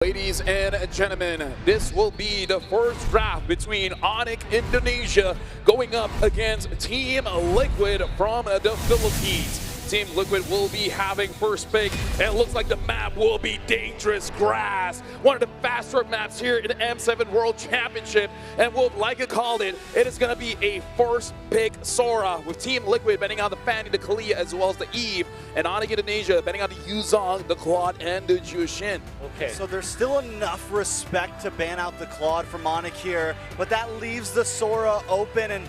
Ladies and gentlemen, this will be the first draft between ONIC Indonesia going up against Team Liquid from the Philippines. Team Liquid will be having first pick, and it looks like the map will be Dangerous Grass, one of the faster maps here in the M7 World Championship, and we'll like it called it, it is going to be a first pick Sora, with Team Liquid betting on the Fanny, the Kalia, as well as the Eve, and ONIC Indonesia betting on the Yuzong, the Claude, and the Jushin. Okay. So there's still enough respect to ban out the Claude from ONIC here, but that leaves the Sora open, and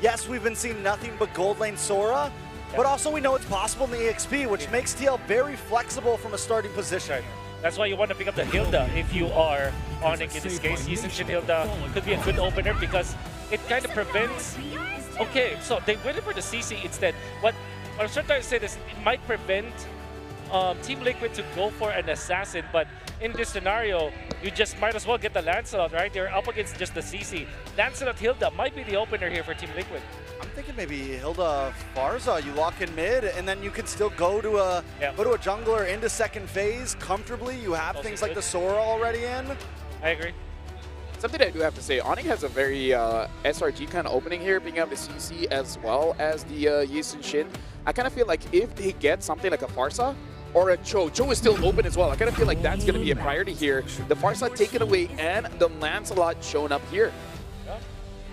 yes, we've been seeing nothing but gold lane Sora, but also we know it's possible in the EXP, which makes TL very flexible from a starting position. That's why you want to pick up the Hilda if you are ONIC in this case. Using Hilda could be a good opener because it kind of prevents... Okay, so they went for the CC instead. What I'm trying to say is it might prevent Team Liquid to go for an assassin, but in this scenario, you just might as well get the Lancelot, right? You're up against just the CC. Lancelot Hilda might be the opener here for Team Liquid. I'm thinking maybe Hilda Farza, you lock in mid, and then you can still go to a jungler into second phase comfortably. You have also things like the Sora already in. I agree. Something I do have to say, ONIC has a very SRG kind of opening here, being able to CC as well as the Yisun Shin. I kind of feel like if they get something like a Farsa or a Cho is still open as well. I kind of feel like that's going to be a priority here. The Farsa taken away and the Lancelot shown up here.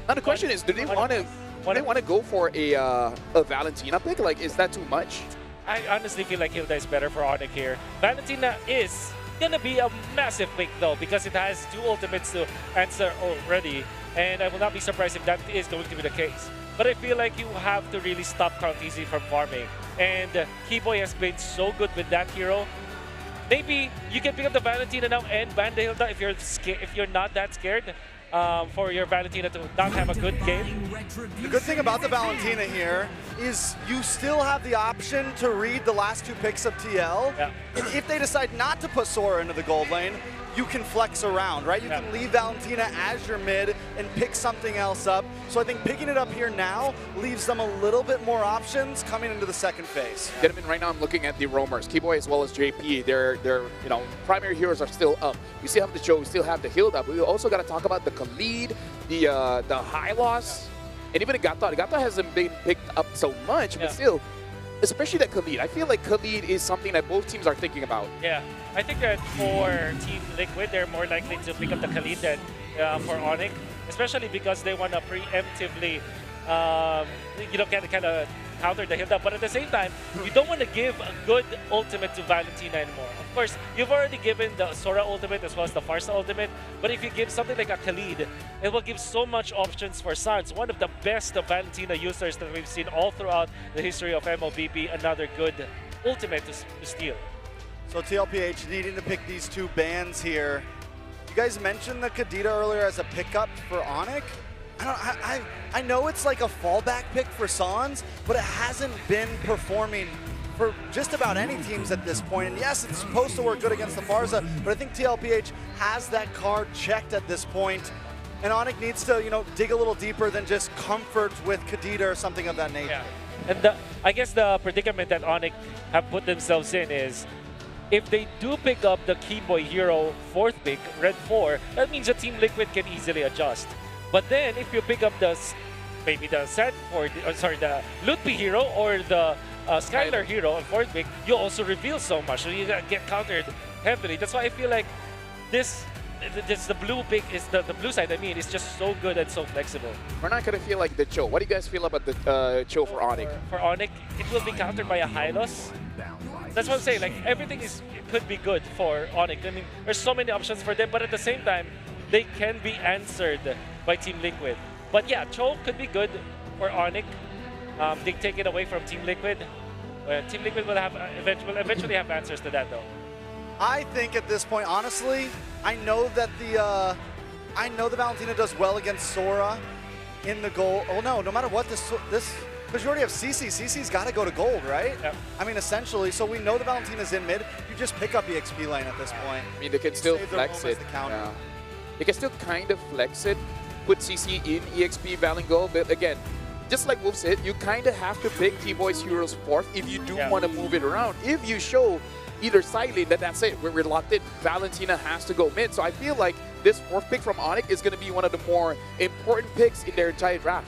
Now the question is, do they want to go for a Valentina pick? Like, is that too much? I honestly feel like Hilda is better for ONIC here. Valentina is gonna be a massive pick though, because it has two ultimates to answer already, and I will not be surprised if that is going to be the case. But I feel like you have to really stop Count Easy from farming, and Keyboy has been so good with that hero. Maybe you can pick up the Valentina now and ban the Hilda if you're not that scared. For your Valentina to not have a good game. The good thing about the Valentina here is you still have the option to read the last two picks of TL. Yeah. And if they decide not to put Sora into the gold lane, you can flex around, right? You can leave Valentina as your mid and pick something else up. So I think picking it up here now leaves them a little bit more options coming into the second phase. Gentlemen, right now I'm looking at the roamers, Keyboy as well as JP. Their primary heroes are still up. We still have the Cho, we still have the Hilda, but we also got to talk about the Khalid, the Hylos, and even the Gata. The Gata hasn't been picked up so much, but still, especially that Khalid. I feel like Khalid is something that both teams are thinking about. Yeah, I think that for Team Liquid, they're more likely to pick up the Khalid than for ONIC, especially because they want to preemptively, kind of counter the Hilda. But at the same time, you don't want to give a good ultimate to Valentina anymore. Of course, you've already given the Sora ultimate as well as the Farsa ultimate, but if you give something like a Khalid, it will give so much options for Sans, one of the best Valentina users that we've seen all throughout the history of MLBB, another good ultimate to steal. So TLPH needing to pick these two bans here. You guys mentioned the Kadita earlier as a pickup for ONIC. I know it's like a fallback pick for Sans, but it hasn't been performing for just about any teams at this point. And yes, it's supposed to work good against the Farza, but I think TLPH has that card checked at this point. And ONIC needs to, dig a little deeper than just comfort with Kadita or something of that nature. Yeah. And I guess the predicament that ONIC have put themselves in is, if they do pick up the Keyboy hero 4th pick, Red 4, that means the Team Liquid can easily adjust. But then, if you pick up the the Lutpi hero or the Skylar hero on 4th pick, you also reveal so much, so you get countered heavily. That's why I feel like the blue pick is the blue side. I mean, is just so good and so flexible. We're not gonna feel like the Cho. What do you guys feel about the Cho for ONIC? For ONIC, it will be countered by a Hylos. That's what I'm saying. Like, everything could be good for ONIC. I mean, there's so many options for them, but at the same time, they can be answered by Team Liquid. But yeah, Cho could be good for ONIC. They take it away from Team Liquid. Team Liquid will eventually have answers to that, though. I think at this point, honestly, I know that the Valentina does well against Sora in the goal. Oh no, no matter what this because you already have CC. CC's got to go to gold, right? Yep. I mean, essentially. So we know the Valentina's in mid. You just pick up EXP lane at this point. I mean, they can still flex it. Yeah. They can still kind of flex it, put CC in EXP Valengo, but again, just like Wolf said, you kind of have to pick Keyboy's heroes 4th if you do want to move it around. If you show either side lane, then that's it. We're locked in. Valentina has to go mid. So I feel like this fourth pick from ONIC is going to be one of the more important picks in their entire draft.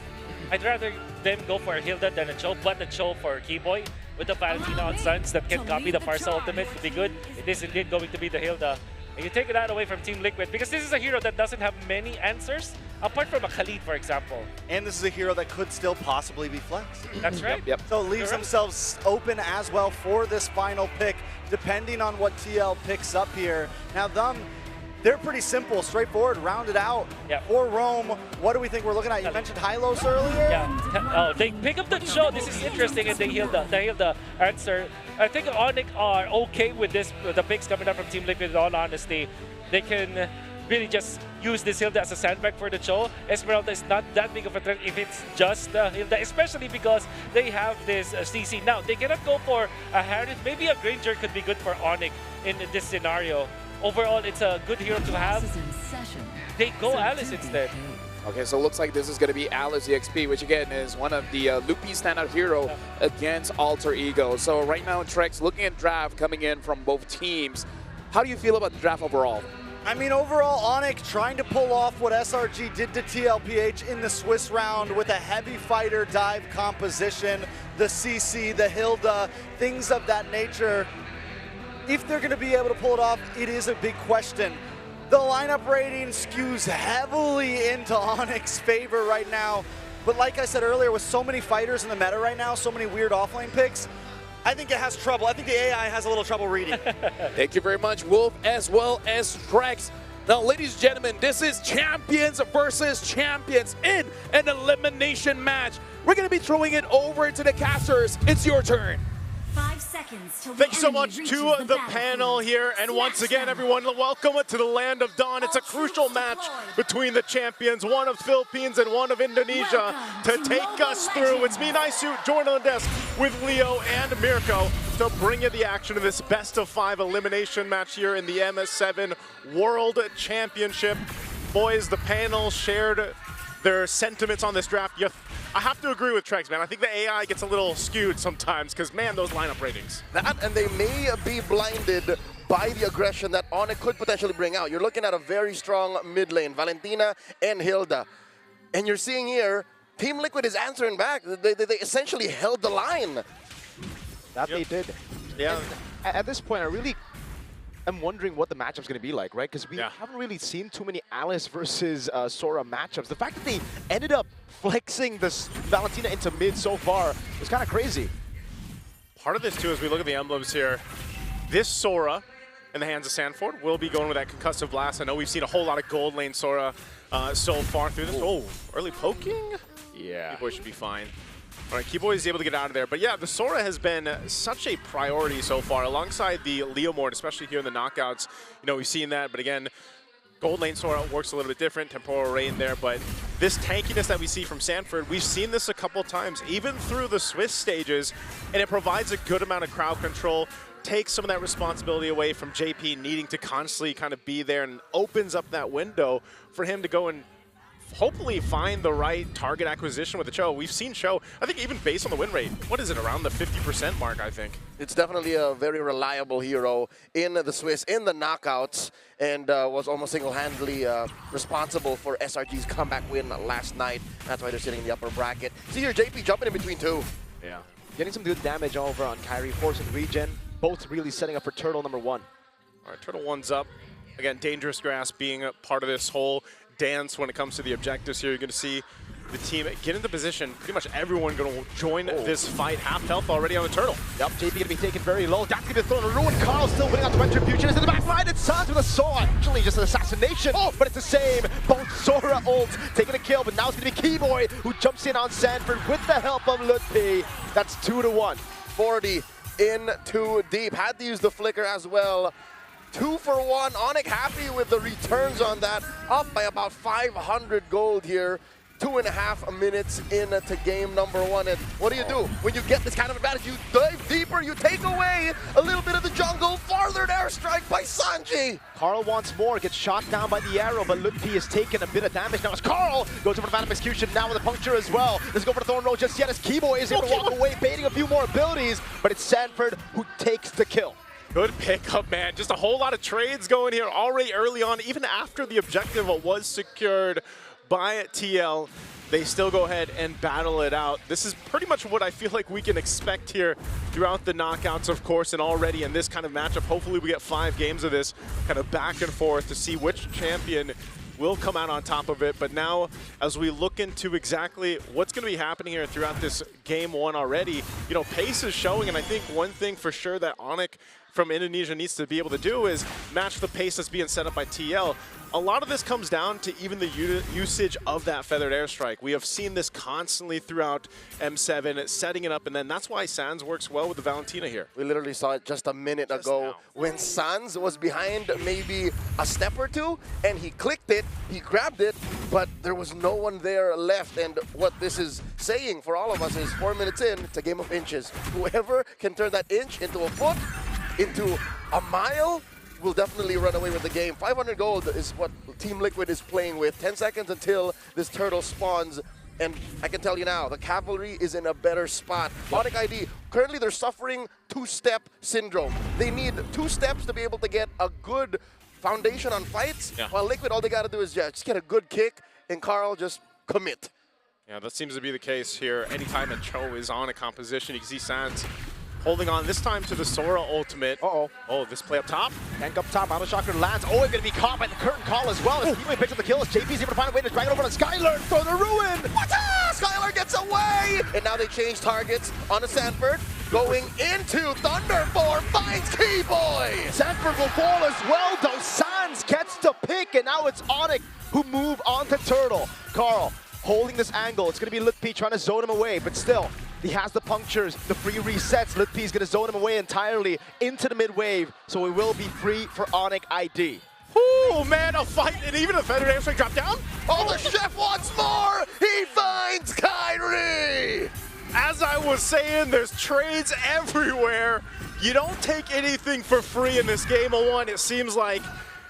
I'd rather them go for a Hilda than a Cho, but a Cho for Keyboy with the Valentina on Suns that can copy the Farsa ultimate would be good. It is indeed going to be the Hilda. And you take that away from Team Liquid because this is a hero that doesn't have many answers apart from a Khalid, for example. And this is a hero that could still possibly be flexed. That's right. Yep. So it leaves themselves open as well for this final pick, depending on what TL picks up here. Now, they're pretty simple, straightforward, rounded out. Yeah. For Rome, what do we think we're looking at? You mentioned Hylos earlier? Yeah. Oh, they pick up the Cho. This is interesting, and they heal the answer. I think ONIC are okay with this, the picks coming up from Team Liquid, in all honesty. They can really just use this Hilda as a sandbag for the Cho. Esmeralda is not that big of a threat if it's just Hilda, especially because they have this CC. Now, they cannot go for a Harith. Maybe a Granger could be good for ONIC in this scenario. Overall, it's a good hero to have. They go Alice instead. Okay, so it looks like this is going to be Alice EXP, which again is one of the loopy standout hero against Alter Ego. So right now, Trex looking at draft coming in from both teams. How do you feel about the draft overall? I mean, overall, ONIC trying to pull off what SRG did to TLPH in the Swiss round with a heavy fighter dive composition, the CC, the Hilda, things of that nature. If they're going to be able to pull it off, it is a big question. The lineup rating skews heavily into ONIC's favor right now. But like I said earlier, with so many fighters in the meta right now, so many weird offlane picks, I think it has trouble. I think the AI has a little trouble reading. Thank you very much, Wolf, as well as Trex. Now, ladies and gentlemen, this is champions versus champions in an elimination match. We're going to be throwing it over to the casters. It's your turn. 5 seconds till Thank you so much to the panel here, and once again, everyone, welcome to the land of Dawn. It's a crucial match between the champions, one of Philippines and one of Indonesia, to take us through. It's me, Naisu, joined on the desk with Leo and Mirko to bring you the action of this best-of-5 elimination match here in the MS7 World Championship. Boys, the panel shared their sentiments on this draft. I have to agree with Trex, man. I think the AI gets a little skewed sometimes because, man, those lineup ratings. That, and they may be blinded by the aggression that ONIC could potentially bring out. You're looking at a very strong mid lane, Valentina and Hilda. And you're seeing here, Team Liquid is answering back. They essentially held the line. That they did. Yeah. And at this point, I'm wondering what the matchup's going to be like, right? Because we haven't really seen too many Alice versus Sora matchups. The fact that they ended up flexing this Valentina into mid so far is kind of crazy. Part of this, too, as we look at the emblems here, this Sora in the hands of Sanford will be going with that concussive blast. I know we've seen a whole lot of gold lane Sora so far through this. Oh, early poking? Yeah. Keyboy should be fine. All right, Keyboy is able to get out of there. But yeah, the Sora has been such a priority so far, alongside the Leomord, especially here in the knockouts. You know, we've seen that, but again, gold lane Sora works a little bit different, temporal rain there, but this tankiness that we see from Sanford, we've seen this a couple times, even through the Swiss stages, and it provides a good amount of crowd control, takes some of that responsibility away from JP needing to constantly kind of be there, and opens up that window for him to go and hopefully find the right target acquisition with the Cho. We've seen Cho, I think even based on the win rate, what is it, around the 50% mark, I think. It's definitely a very reliable hero in the Swiss, in the knockouts, and was almost single-handedly responsible for SRG's comeback win last night. That's why they're sitting in the upper bracket. See here, JP jumping in between two. Yeah. Getting some good damage over on Kyrie, forcing regen, both really setting up for Turtle #1. All right, Turtle 1's up. Again, Dangerous Grass being a part of this whole dance when it comes to the objectives here. You're going to see the team get into position. Pretty much everyone going to join this fight. Half health already on the Turtle. Yep, JP going to be taken very low. That's going to be thrown a ruin. Carl still winning out to Retribution. It's in the back line. It's Sans with a sword. Actually, just an assassination. Oh, but it's the same. Both Sora ults taking a kill, but now it's going to be Keyboy who jumps in on Sanford with the help of Lutpi. That's 2-1. 40 in too deep. Had to use the flicker as well. 2 for 1. ONIC happy with the returns on that. Up by about 500 gold here. 2.5 minutes into game #1. And what do? When you get this kind of advantage, you dive deeper, you take away a little bit of the jungle. Farthered airstrike by Sanji. Carl wants more, gets shot down by the arrow, but Lutpi is taking a bit of damage now as Carl goes over the Phantom Execution now with a puncture as well. Let's go for the Thorn Road just yet as Keyboy is able to walk away, baiting a few more abilities, but it's Sanford who takes the kill. Good pickup, man. Just a whole lot of trades going here already early on. Even after the objective was secured by TL, they still go ahead and battle it out. This is pretty much what I feel like we can expect here throughout the knockouts, of course, and already in this kind of matchup. Hopefully we get 5 games of this kind of back and forth to see which champion will come out on top of it. But now, as we look into exactly what's going to be happening here throughout this game 1 already, you know, pace is showing, and I think one thing for sure that ONIC from Indonesia needs to be able to do is match the pace that's being set up by TL. A lot of this comes down to even the usage of that feathered airstrike. We have seen this constantly throughout M7, setting it up, and then that's why Sans works well with the Valentina here. We literally saw it just a minute ago when Sans was behind maybe a step or two, and he clicked it, he grabbed it, but there was no one there left. And what this is saying for all of us is 4 minutes in, it's a game of inches. Whoever can turn that inch into a foot, into a mile, will definitely run away with the game. 500 gold is what Team Liquid is playing with. 10 seconds until this turtle spawns. And I can tell you now, the cavalry is in a better spot. ONIC ID, currently they're suffering 2-step syndrome. They need 2 steps to be able to get a good foundation on fights. Yeah. While Liquid, all they got to do is just get a good kick, and Carl just commit. Yeah, that seems to be the case here. Anytime a Cho is on a composition, you can see Sans holding on this time to the Sora ultimate. Oh, this play up top. Tank up top, Auto Shocker lands. Oh, it's going to be caught by the curtain call as well. As Kiwi picks up the kill, as JP's able to find a way to drag it over on Skylar for the ruin. What? Skylar gets away! And now they change targets on a Sanford. Going into Thunder form, finds Keyboy! Sanford will fall as well, though. Sans gets the pick, and now it's ONIC who move on to Turtle. Carl holding this angle. It's going to be Litpi trying to zone him away, but still, he has the punctures, the free resets. Litpi is going to zone him away entirely into the mid-wave, so he will be free for ONIC ID. Oh man, a fight, and even a feathered airstrike drop down. Oh, the chef wants more! He finds Kyrie! As I was saying, there's trades everywhere. You don't take anything for free in this game of 1, it seems like.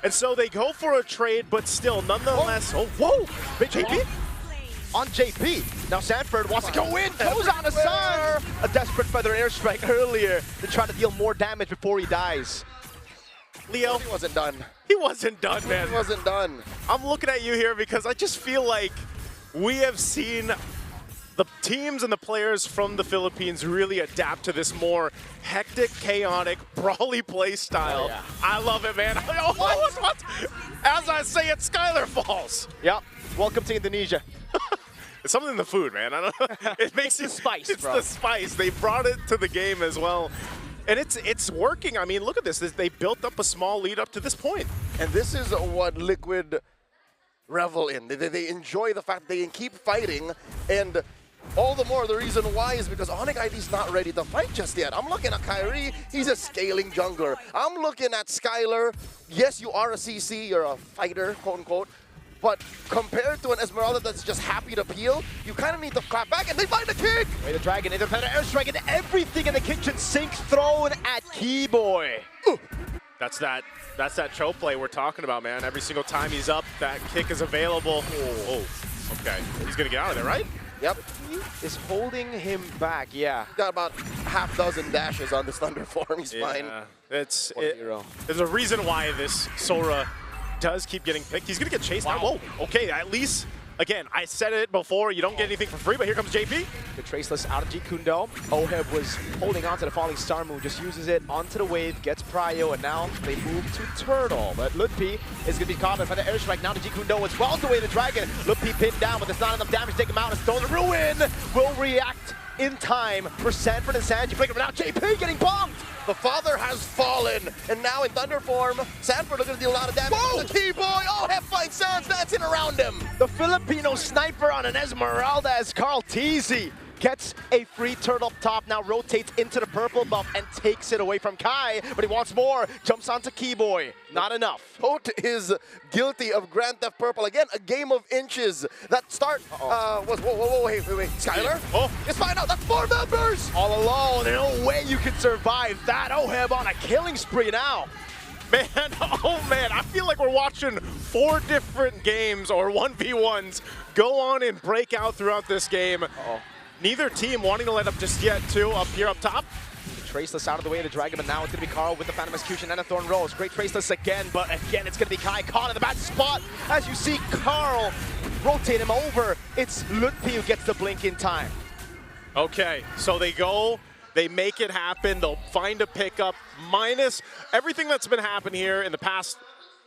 And so they go for a trade, but still, nonetheless. Oh, whoa! Big JP? On JP. Now Sanford wants to go in, goes on a Sans. A desperate feather airstrike earlier to try to deal more damage before he dies. Leo. He wasn't done. He wasn't done, man. He wasn't done. I'm looking at you here because I just feel like we have seen the teams and the players from the Philippines really adapt to this more hectic, chaotic, brawly play style. Oh, yeah. I love it, man. Oh, what? As I say it, Skylar falls. Yep. Welcome to Indonesia. It's something in the food, man. I don't know. It makes the spice, It's bro. the spice. They brought it to the game as well. And it's working. I mean, look at this. They built up a small lead up to this point. And this is what Liquid revel in. They enjoy the fact they can keep fighting, and all the more the reason why is because ONIC ID's not ready to fight just yet. I'm looking at Kyrie, he's a scaling jungler. I'm looking at Skylar. Yes, you are a CC, you're a fighter, quote unquote. But compared to an Esmeralda that's just happy to peel, you kind of need to clap back, and they find the kick! Way to dragon, independent airstrike, and everything in the kitchen sink thrown at Keyboy. That's that Cho play we're talking about, man. Every single time he's up, that kick is available. Oh, okay. He's gonna get out of there, right? Yep. Is holding him back, yeah. Got about half dozen dashes on this Thunder form, he's fine. There's a reason why this Sora does keep getting picked. He's gonna get chased down. Whoa, okay, at least, again, I said it before, you don't get anything for free, but here comes JP. The traceless out of Jikundo. Oheb was holding on to the falling star move, just uses it onto the wave, gets prio, and now they move to Turtle. But Litpi is gonna be caught by the airstrike now to Jikundo as well as the way to Dragon. Litpi pinned down, but there's not enough damage to take him out, and Stone the Ruin will react in time for Sanford and Sanji. But now JP getting bombed! The father has fallen, and now in Thunder form, Sanford looking to deal a lot of damage. Whoa! The key boy, oh, have fight Sans dancing around him. The Filipino sniper on an Esmeralda as Carl Teasy gets a free turtle up top, now rotates into the purple buff and takes it away from Kai, but he wants more, jumps onto Keyboy. Not enough. Holt is guilty of Grand Theft Purple. Again, a game of inches. That start was, whoa, wait. Skylar? Oh. Let's find out, that's 4 members! All alone, there's no way you can survive that. Oheb on a killing spree now. Man, oh man, I feel like we're watching 4 different games or 1v1s go on and break out throughout this game. Neither team wanting to let up just yet, too, up here up top. Traceless out of the way of the Dragon, but now it's going to be Carl with the Phantom Execution and a Thorn Rose. Great Traceless again, but again it's going to be Kai caught in the bad spot. As you see Carl rotate him over, it's Lutfi who gets the blink in time. Okay, so they go, they make it happen, they'll find a pickup, minus everything that's been happening here in the past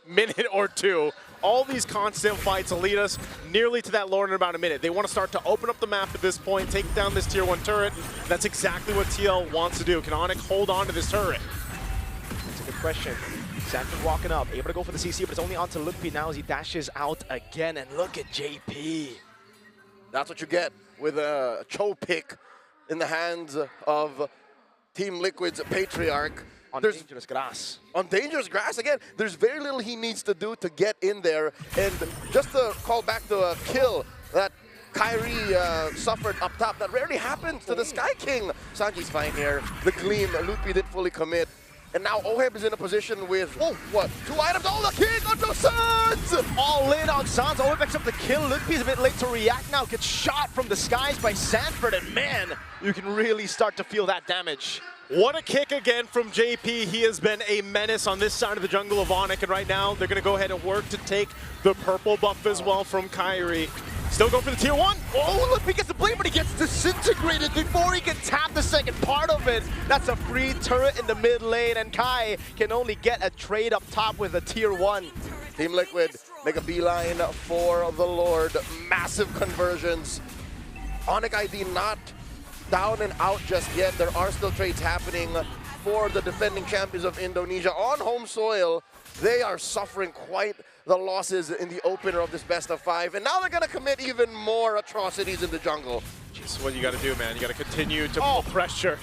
minute or two. All these constant fights will lead us nearly to that lore in about a minute. They want to start to open up the map at this point, take down this tier 1 turret. That's exactly what TL wants to do. Can ONIC hold on to this turret? That's a good question. Sanford walking up, able to go for the CC, but it's only onto Lutfi now as he dashes out again. And look at JP. That's what you get with a Cho pick in the hands of Team Liquid's Patriarch. On dangerous grass. On dangerous grass, again, there's very little he needs to do to get in there. And just to call back to a kill that Kyrie suffered up top, that rarely happens to the Sky King. Sanji's fine here. The Gleam, Lutfi did fully commit. And now Oheb is in a position with, oh, what? 2 items. Oh, the King onto Sans! All in on Sans. Oheb picks up the kill. Lutfi's a bit late to react now. Gets shot from the skies by Sanford. And man, you can really start to feel that damage. What a kick again from JP. He has been a menace on this side of the jungle of ONIC, and right now they're going to go ahead and work to take the purple buff as well from Kyrie. Still going for the tier 1. Oh, look, he gets the blade, but he gets disintegrated before he can tap the second part of it. That's a free turret in the mid lane, and Kai can only get a trade up top with a tier 1. Team Liquid make a beeline for the Lord. Massive conversions. ONIC ID not down and out just yet. There are still trades happening for the defending champions of Indonesia on home soil. They are suffering quite the losses in the opener of this best of 5, and now they're going to commit even more atrocities in the jungle. Just what you got to do, man. You got to continue to pull pressure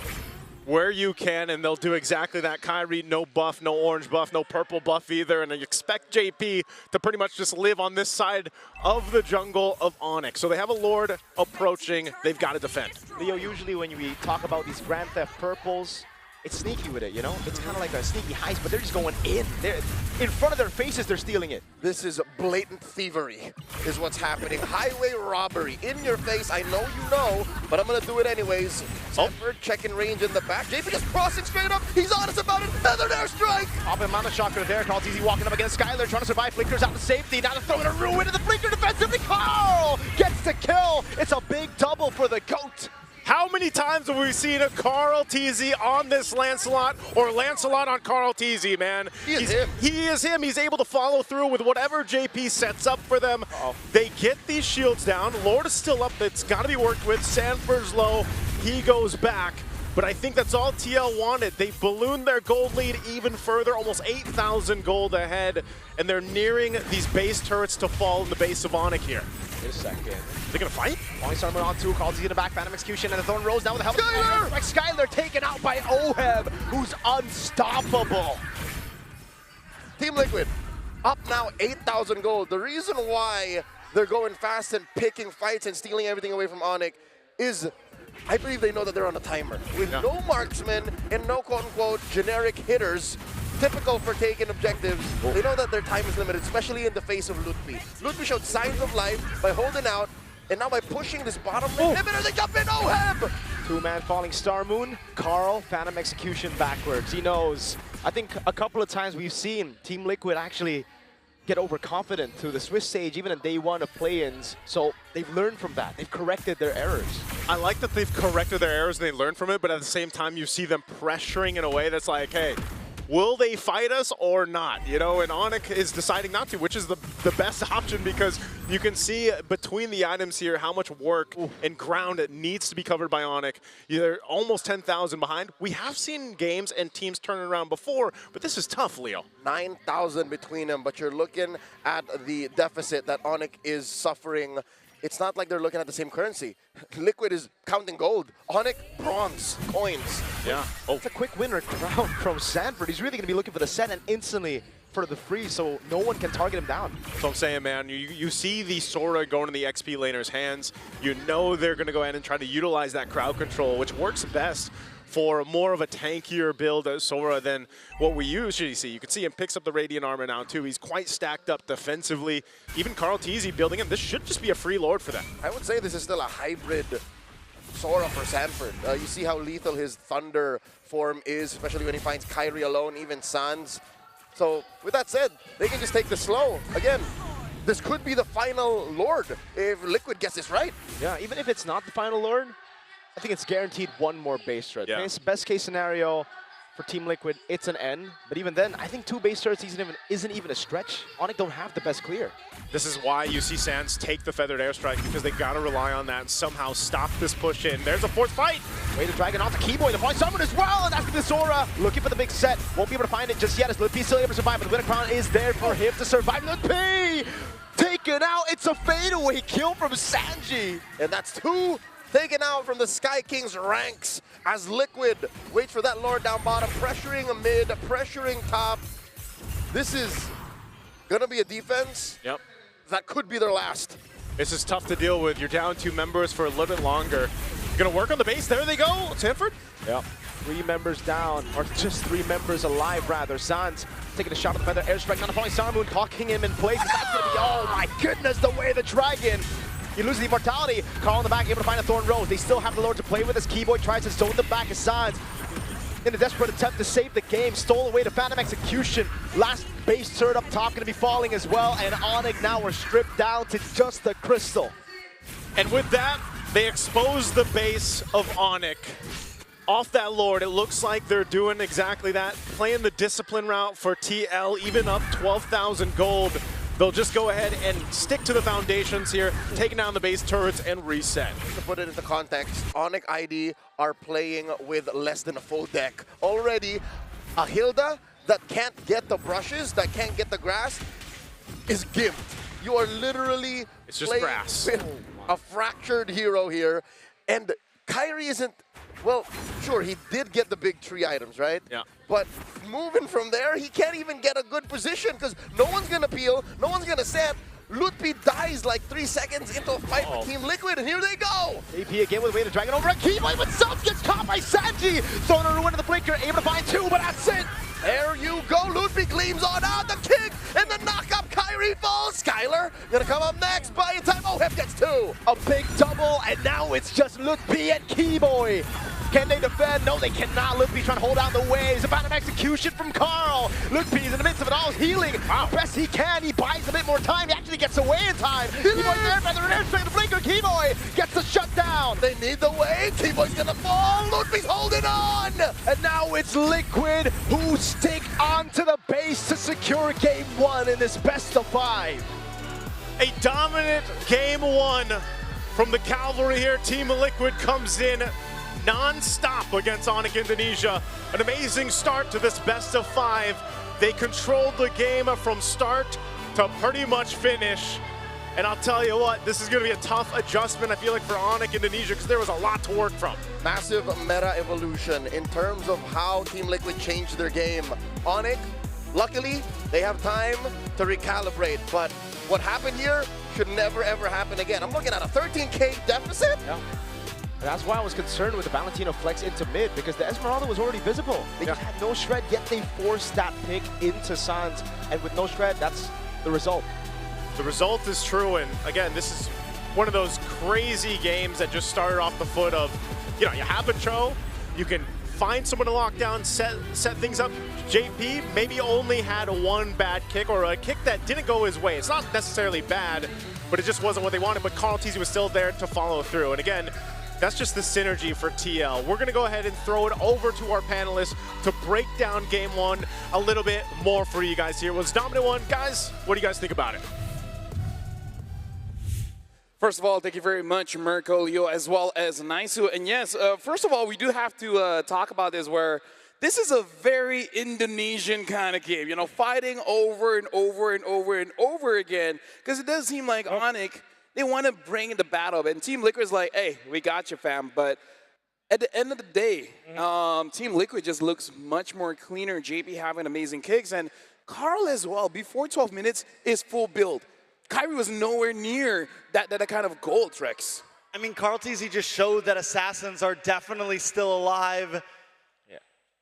where you can, and they'll do exactly that. Kyrie, no buff, no orange buff, no purple buff either, and you expect JP to pretty much just live on this side of the jungle of ONIC. So they have a Lord approaching. They've got to defend. Leo, usually when we talk about these Grand Theft purples, it's sneaky with it, you know? It's kind of like a sneaky heist, but they're just going in. They're in front of their faces, they're stealing it. This is blatant thievery, is what's happening. Highway robbery, in your face. I know you know, but I'm going to do it anyways. Sanford checking range in the back. JP just crossing straight up. He's honest about it. Feathered airstrike. Popping Mana Chakra there. Carl's easy walking up against Skylar, trying to survive. Flickers out to safety. Now they're throwing a ruin into the Flicker defensively. Carl gets the kill. It's a big double for the GOAT. How many times have we seen a Carl TZ on this Lancelot, or Lancelot on Carl TZ, man? He is him. He is him. He's able to follow through with whatever JP sets up for them. They get these shields down. Lord is still up. It's got to be worked with. Sanford's low. He goes back. But I think that's all TL wanted. They ballooned their gold lead even further, almost 8,000 gold ahead, and they're nearing these base turrets to fall in the base of ONIC here. Wait a second. They're going to fight? Only Armor on 2, Carl's in the back, Phantom Execution, and the Thorn Rose down with the help. Skylar taken out by Oheb, who's unstoppable. Team Liquid, up now 8,000 gold. The reason why they're going fast and picking fights and stealing everything away from ONIC is I believe they know that they're on a timer. With no marksmen and no quote-unquote generic hitters, typical for taking objectives, they know that their time is limited, especially in the face of Lutfi. Lutfi showed signs of life by holding out, and now by pushing this bottom lane inhibitor, they jump in, Oheb! 2-man falling Star Moon, Carl, Phantom Execution backwards. He knows. I think a couple of times we've seen Team Liquid actually get overconfident through the Swiss stage, even in day 1 of play-ins. So they've learned from that. They've corrected their errors. I like that they've corrected their errors and they learned from it, but at the same time, you see them pressuring in a way that's like, hey, will they fight us or not? You know, and ONIC is deciding not to, which is the best option because you can see between the items here how much work and ground it needs to be covered by ONIC. They're almost 10,000 behind. We have seen games and teams turn around before, but this is tough, Leo. 9,000 between them, but you're looking at the deficit that ONIC is suffering. It's not like they're looking at the same currency. Liquid is counting gold. ONIC, bronze, coins. Yeah. It's a quick winner crown from Sanford. He's really going to be looking for the set and instantly for the freeze, so no one can target him down. So I'm saying, man, you see the Sora going in the XP laner's hands. You know they're going to go ahead and try to utilize that crowd control, which works best for more of a tankier build as Sora than what we usually see. You can see him picks up the Radiant Armor now too. He's quite stacked up defensively. Even Carl TZ building him. This should just be a free Lord for them. I would say this is still a hybrid Sora for Sanford. You see how lethal his Thunder form is, especially when he finds Kyrie alone, even Sans. So with that said, they can just take this slow. Again, this could be the final Lord if Liquid gets this right. Yeah, even if it's not the final Lord, I think it's guaranteed one more base turret. Yeah. Best case scenario for Team Liquid, it's an N. But even then, I think 2 base turrets isn't even a stretch. ONIC don't have the best clear. This is why you see Sans take the feathered airstrike, because they've got to rely on that and somehow stop this push in. There's a fourth fight. Way to drag it off the Keyboy. The point summon as well, and that's the Sora looking for the big set. Won't be able to find it just yet as Lutpi still able to survive, but the Winter Crown is there for him to survive. Lutpi taken out. It's a fadeaway kill from Sanji. And that's 2 taken out from the Sky King's ranks as Liquid waits for that Lord down bottom, pressuring a mid, pressuring top. This is gonna be a defense that could be their last. This is tough to deal with. You're down 2 members for a little bit longer. Gonna work on the base. There they go, Sanford. Yep. 3 members down, or just 3 members alive rather. Sans taking a shot at the feather airstrike, not falling Sarmoon, cocking him in place. That's gonna be, oh my goodness, the way the dragon. He loses the immortality. Carl in the back, able to find a Thorn Rose. They still have the Lord to play with as Keyboy tries to zone the back of Sans. In a desperate attempt to save the game, stole away to Phantom Execution. Last base turret up top gonna be falling as well, and ONIC now are stripped down to just the crystal. And with that, they expose the base of ONIC. Off that Lord, it looks like they're doing exactly that, playing the discipline route for TL, even up 12,000 gold. They'll just go ahead and stick to the foundations here, taking down the base turrets and reset. To put it into context, ONIC ID are playing with less than a full deck. Already, a Hilda that can't get the brushes, that can't get the grass, is gimped. You are literally It's just playing grass. with a fractured hero here. And Kyrie isn't, well, sure, he did get the big tree items, right? Yeah. But moving from there, he can't even get a good position because no one's going to peel, no one's going to set. Lutpi dies like 3 seconds into a fight with Team Liquid, and here they go! AP again with a way to drag it over. A Keyboy with self gets caught by Sanji. Throwing a ruin to the flinker, able to find 2, but that's it. There you go, Lutpi gleams on out, the kick, and the knock-up, Kyrie falls. Skylar gonna come up next, buy in time, Hip gets 2. A big double, and now it's just Lutpi and Keyboy. Can they defend? No, they cannot. Lutpi trying to hold down the waves. A Phantom Execution from Carl. Lutpi's in the midst of it all, healing. Wow. Best he can. He buys a bit more time. He actually gets away in time. Keyboy's there, feather and airstrike. The blinker. Keyboy gets the shutdown. They need the wave. Keyboy's gonna fall. Lutpi's holding on. And now it's Liquid who stick onto the base to secure game 1 in this best of 5. A dominant game 1 from the Cavalry here. Team Liquid comes in non-stop against ONIC Indonesia. An amazing start to this best of 5. They controlled the game from start to pretty much finish. And I'll tell you what, this is going to be a tough adjustment, I feel like, for ONIC Indonesia, because there was a lot to work from. Massive meta evolution in terms of how Team Liquid changed their game. ONIC, luckily, they have time to recalibrate, but what happened here should never ever happen again. I'm looking at a 13K deficit. Yeah. That's why I was concerned with the Valentino flex into mid, because the Esmeralda was already visible. They just had no shred, yet they forced that pick into Sans. And with no shred, that's the result. The result is true, and again, this is one of those crazy games that just started off the foot of, you know, you have a Cho, you can find someone to lock down, set things up. JP maybe only had 1 bad kick, or a kick that didn't go his way. It's not necessarily bad, but it just wasn't what they wanted, but Carl Teasy was still there to follow through. And again, that's just the synergy for TL. We're gonna go ahead and throw it over to our panelists to break down game 1 a little bit more for you guys here. It was dominant 1. Guys, what do you guys think about it? First of all, thank you very much, Mirko, Leo, as well as Naisu. And yes, first of all, we do have to talk about this, where this is a very Indonesian kind of game, you know, fighting over and over and over and over again, because it does seem like ONIC, they want to bring in the battle, and Team Liquid's like, hey, we got you, fam. But at the end of the day, Team Liquid just looks much more cleaner. JP having amazing kicks, and Carl as well, before 12 minutes, is full build. Kyrie was nowhere near that kind of gold, Trex. I mean, Carl Teasy just showed that Assassins are definitely still alive.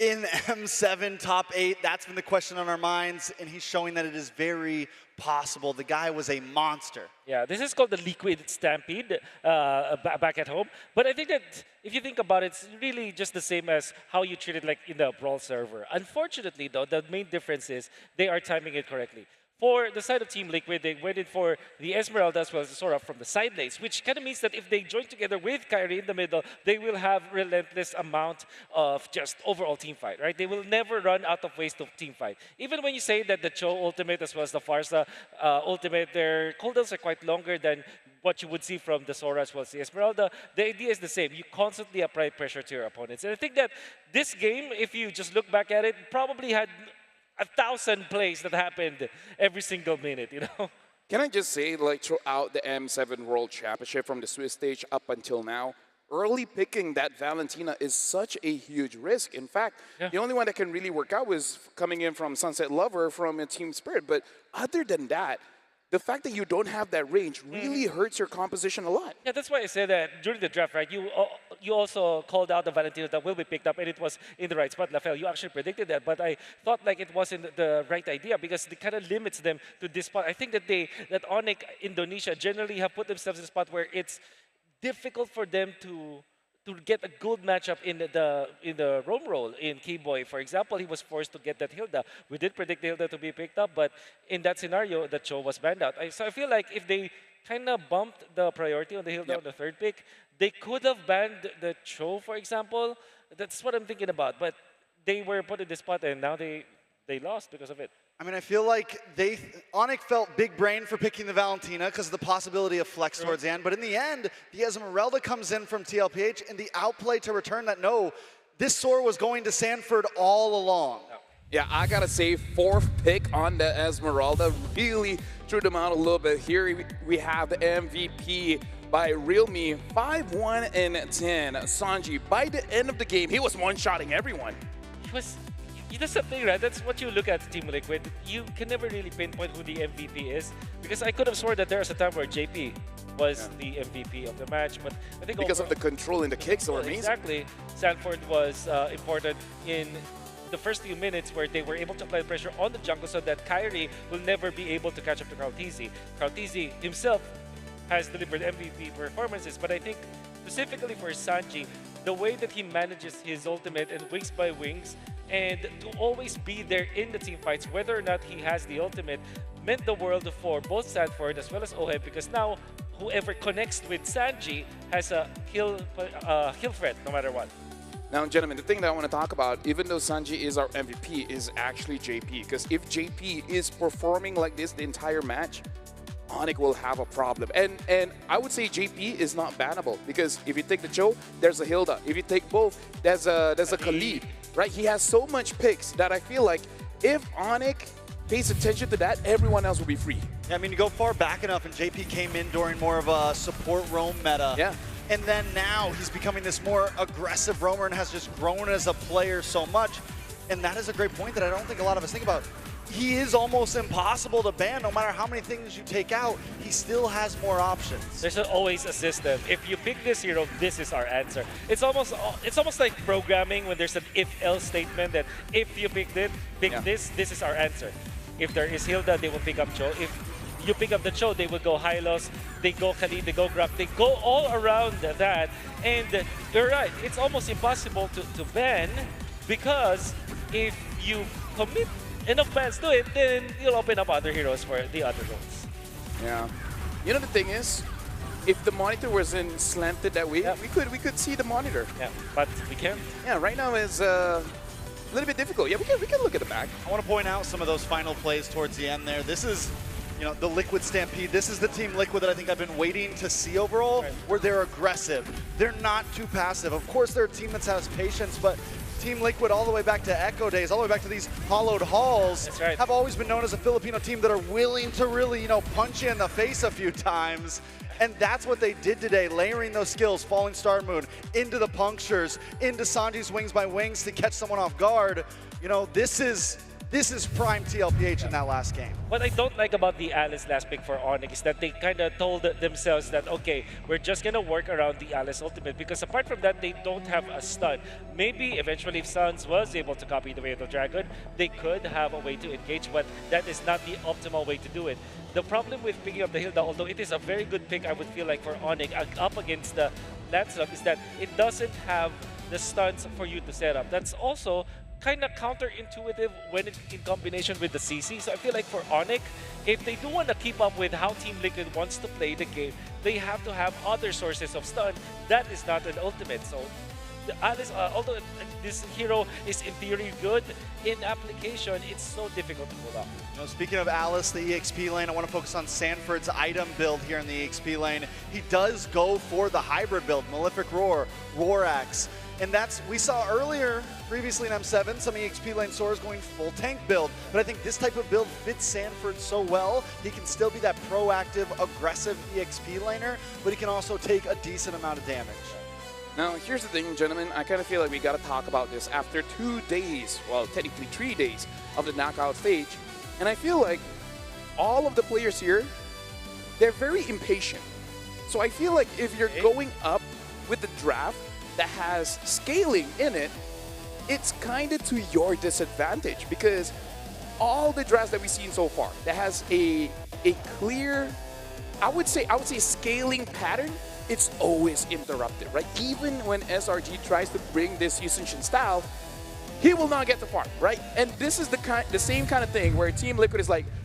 in M7 top 8. That's been the question on our minds, and he's showing that it is very possible. The guy was a monster. Yeah, this is called the Liquid Stampede back at home. But I think that if you think about it, it's really just the same as how you treat it like in the Brawl server. Unfortunately, though, the main difference is they are timing it correctly. For the side of Team Liquid, they waited for the Esmeralda as well as the Sora from the side lanes, which kind of means that if they join together with Kairi in the middle, they will have relentless amount of just overall team fight, right? They will never run out of ways to team fight. Even when you say that the Cho ultimate as well as the Farsa ultimate, their cooldowns are quite longer than what you would see from the Sora as well as the Esmeralda, the idea is the same. You constantly apply pressure to your opponents. And I think that this game, if you just look back at it, probably had 1,000 plays that happened every single minute, you know? Can I just say, like, throughout the M7 World Championship from the Swiss stage up until now, early picking that Valentina is such a huge risk. In fact, the only one that can really work out was coming in from Sunset Lover from a Team Spirit. But other than that, the fact that you don't have that range really hurts your composition a lot. Yeah, that's why I said that during the draft, right? You also called out the Valentina that will be picked up, and it was in the right spot. Lafel, you actually predicted that, but I thought like it wasn't the right idea because it kind of limits them to this spot. I think that that ONIC Indonesia generally have put themselves in a spot where it's difficult for them to get a good matchup in the roam role. In Keyboy, for example, he was forced to get that Hilda. We did predict the Hilda to be picked up, but in that scenario, the Cho was banned out. So I feel like if they kind of bumped the priority on the Hilda on the third pick, they could have banned the Cho, for example. That's what I'm thinking about. But they were put in this spot, and now they lost because of it. I mean, I feel like ONIC felt big brain for picking the Valentina because of the possibility of flex towards the end. But in the end, the Esmeralda comes in from TLPH and the outplay to return that no, this Sora was going to Sanford all along. Yeah, I gotta say, fourth pick on the Esmeralda really threw them out a little bit. Here we have the MVP by Realme, 5-1 and 10. Sanji, by the end of the game, he was one-shotting everyone. That's the thing, right? That's what you look at Team Liquid. You can never really pinpoint who the MVP is because I could have sworn that there was a time where JP was the MVP of the match, but I think because of the control in the kicks, they were amazing. Exactly. Sanford was important in the first few minutes where they were able to apply pressure on the jungle so that Kairi will never be able to catch up to Krautizi. Krautizi himself has delivered MVP performances, but I think specifically for Sanji, the way that he manages his ultimate and wings by wings and to always be there in the team fights, whether or not he has the ultimate, meant the world for both Sanford as well as Oheb because now whoever connects with Sanji has a kill threat no matter what. Now, gentlemen, the thing that I want to talk about, even though Sanji is our MVP, is actually JP. Because if JP is performing like this the entire match, ONIC will have a problem. And I would say JP is not bannable because if you take the Cho, there's a Hilda. If you take both, there's a Khalid, right? He has so much picks that I feel like if ONIC pays attention to that, everyone else will be free. Yeah, I mean, you go far back enough and JP came in during more of a support roam meta. Yeah. And then now he's becoming this more aggressive roamer and has just grown as a player so much. And that is a great point that I don't think a lot of us think about. He is almost impossible to ban. No matter how many things you take out, he still has more options. There's always a system. If you pick this hero, this is our answer. It's almost like programming when there's an if-else statement that if you pick this is our answer. If there is Hilda, they will pick up Cho. If you pick up the Cho, they will go Hylos, they go Khalid, they go Grab, they go all around that. And you're right, it's almost impossible to ban because if you commit enough bans to it, then you'll open up other heroes for the other roles. Yeah. You know the thing is, if the monitor wasn't slanted that way, we could see the monitor. Yeah, but we can't. Yeah, right now is a little bit difficult. Yeah, we can look at the back. I want to point out some of those final plays towards the end there. This is, you know, the Liquid Stampede. This is the Team Liquid that I think I've been waiting to see overall, where they're aggressive. They're not too passive. Of course, they're a team that has patience, but Team Liquid all the way back to Echo days, all the way back to these hollowed halls, have always been known as a Filipino team that are willing to really, you know, punch you in the face a few times. And that's what they did today, layering those skills, Falling Star Moon, into the punctures, into Sanji's wings by wings to catch someone off guard. You know, this is This is prime TLPH in that last game. What I don't like about the Alice last pick for ONIC is that they kind of told themselves that, okay, we're just going to work around the Alice ultimate, because apart from that, they don't have a stun. Maybe eventually if Suns was able to copy the way of the Dragon, they could have a way to engage, but that is not the optimal way to do it. The problem with picking up the Hilda, although it is a very good pick, I would feel like for ONIC up against the Lancelot, is that it doesn't have the stuns for you to set up. That's also kind of counterintuitive when in combination with the CC. So I feel like for ONIC, if they do want to keep up with how Team Liquid wants to play the game, they have to have other sources of stun. That is not an ultimate. So the Alice, although this hero is in theory good, in application, it's so difficult to pull off. You know, speaking of Alice, the EXP lane, I want to focus on Sanford's item build here in the EXP lane. He does go for the hybrid build, Malefic Roar, Roar Axe. And that's, we saw earlier, previously in M7, some EXP lane Sora's going full tank build. But I think this type of build fits Sanford so well. He can still be that proactive, aggressive EXP laner, but he can also take a decent amount of damage. Now, here's the thing, gentlemen. I kind of feel like we got to talk about this after 2 days, well, technically 3 days of the knockout stage. And I feel like all of the players here, they're very impatient. So I feel like if you're going up with the draft that has scaling in it, it's kind of to your disadvantage, because all the drafts that we've seen so far that has a clear, I would say scaling pattern, it's always interrupted, right? Even when SRG tries to bring this Yusunshin style, he will not get the farm, right? And this is the same kind of thing where Team Liquid is like,